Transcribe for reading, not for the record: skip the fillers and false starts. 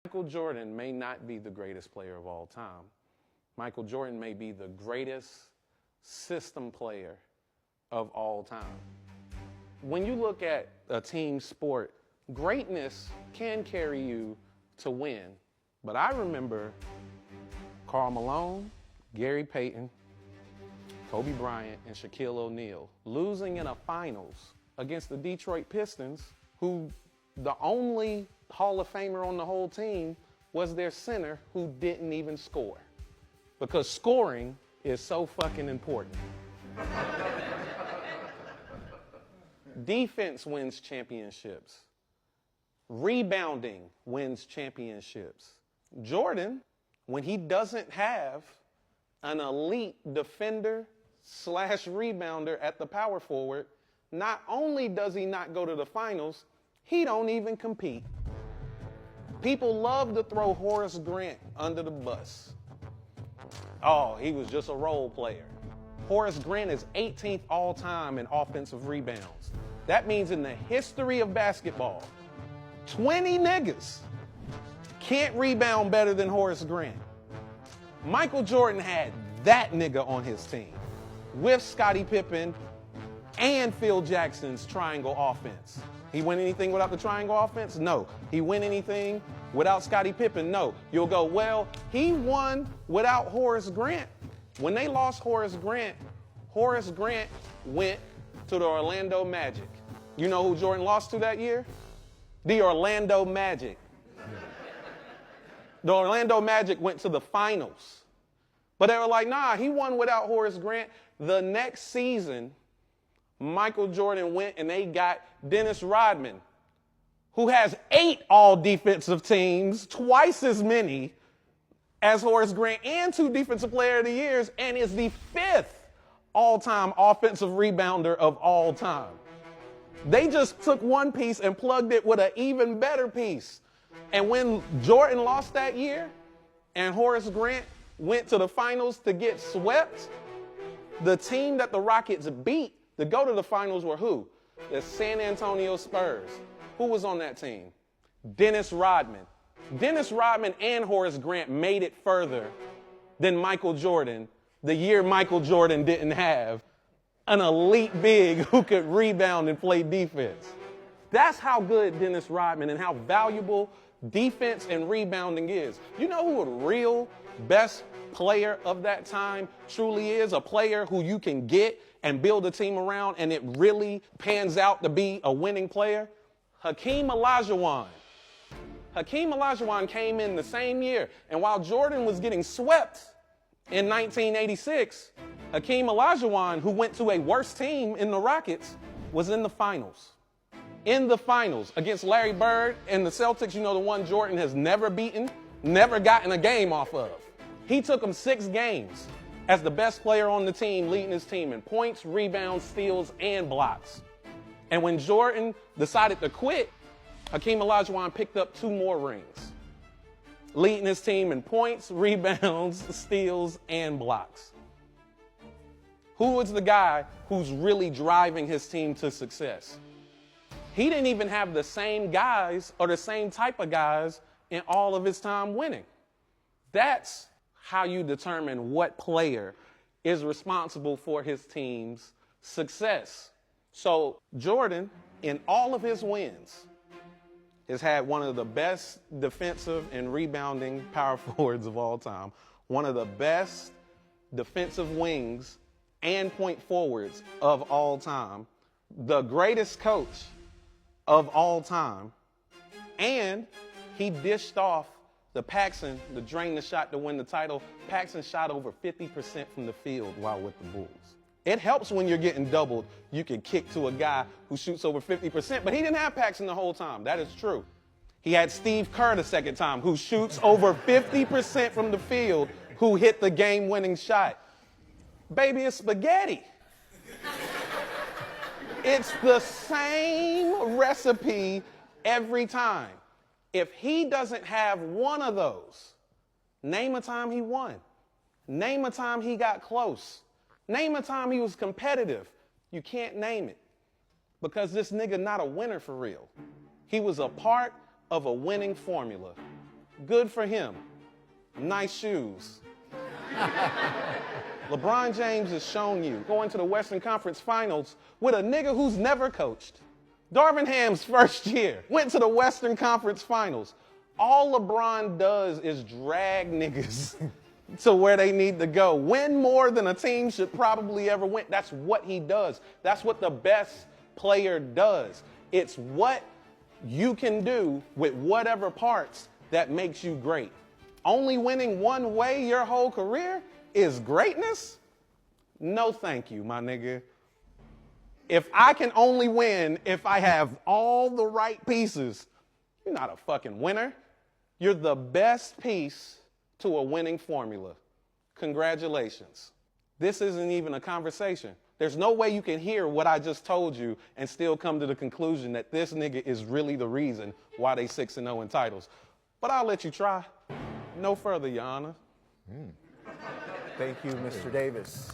Michael Jordan may not be the greatest player of all time. Michael Jordan may be the greatest system player of all time. When you look at a team sport, greatness can carry you to win. But I remember Karl Malone, Gary Payton, Kobe Bryant, and Shaquille O'Neal losing in a finals against the Detroit Pistons, who the only Hall of Famer on the whole team was their center, who didn't even score. Because scoring is so fucking important. Defense wins championships. Rebounding wins championships. Jordan, when he doesn't have an elite defender / rebounder at the power forward, not only does he not go to the finals, he don't even compete. People love to throw Horace Grant under the bus. Oh, he was just a role player. Horace Grant is 18th all time in offensive rebounds. That means in the history of basketball, 20 niggas can't rebound better than Horace Grant. Michael Jordan had that nigga on his team with Scottie Pippen and Phil Jackson's triangle offense. He win anything without the triangle offense? No. He win anything without Scottie Pippen? No. You'll go, well, he won without Horace Grant. When they lost Horace Grant went to the Orlando Magic. You know who Jordan lost to that year? The Orlando Magic. The Orlando Magic went to the finals. But they were like, nah, he won without Horace Grant. The next season, Michael Jordan went and they got Dennis Rodman, who has 8 all-defensive teams, twice as many as Horace Grant, and 2 Defensive Player of the Years, and is the 5th all-time offensive rebounder of all time. They just took one piece and plugged it with an even better piece. And when Jordan lost that year and Horace Grant went to the finals to get swept, the team that the Rockets beat to go to the finals were who? The San Antonio Spurs. Who was on that team? Dennis Rodman. Dennis Rodman and Horace Grant made it further than Michael Jordan the year Michael Jordan didn't have an elite big who could rebound and play defense. That's how good Dennis Rodman and how valuable defense and rebounding is. You know who a real best player of that time truly is? A player who you can get and build a team around and it really pans out to be a winning player? Hakeem Olajuwon. Hakeem Olajuwon came in the same year, and while Jordan was getting swept in 1986, Hakeem Olajuwon, who went to a worse team in the Rockets, was in the finals. In the finals against Larry Bird and the Celtics, you know, the one Jordan has never beaten, never gotten a game off of. He took them 6 games as the best player on the team, leading his team in points, rebounds, steals, and blocks. And when Jordan decided to quit, Hakeem Olajuwon picked up 2 more rings, leading his team in points, rebounds, steals, and blocks. Who was the guy who's really driving his team to success? He didn't even have the same guys or the same type of guys in all of his time winning. That's how you determine what player is responsible for his team's success. So Jordan, in all of his wins, has had one of the best defensive and rebounding power forwards of all time, one of the best defensive wings and point forwards of all time, the greatest coach of all time, and he dished off the Paxson to drain the shot to win the title. Paxson shot over 50% from the field while with the Bulls. It helps when you're getting doubled. You can kick to a guy who shoots over 50%, but he didn't have Paxson the whole time. That is true. He had Steve Kerr the second time, who shoots over 50% from the field, who hit the game-winning shot. Baby, it's spaghetti. It's the same recipe every time. If he doesn't have one of those, name a time he won. Name a time he got close. Name a time he was competitive. You can't name it because this nigga not a winner for real. He was a part of a winning formula. Good for him. Nice shoes. LeBron James has shown you going to the Western Conference Finals with a nigga who's never coached. Darvin Ham's first year went to the Western Conference Finals. All LeBron does is drag niggas to where they need to go. Win more than a team should probably ever win. That's what he does. That's what the best player does. It's what you can do with whatever parts that makes you great. Only winning one way your whole career is greatness? No thank you, my nigga. If I can only win if I have all the right pieces, you're not a fucking winner. You're the best piece to a winning formula. Congratulations. This isn't even a conversation. There's no way you can hear what I just told you and still come to the conclusion that this nigga is really the reason why they 6-0 in titles. But I'll let you try. No further, Your Honor. Thank you, Mr. Davis.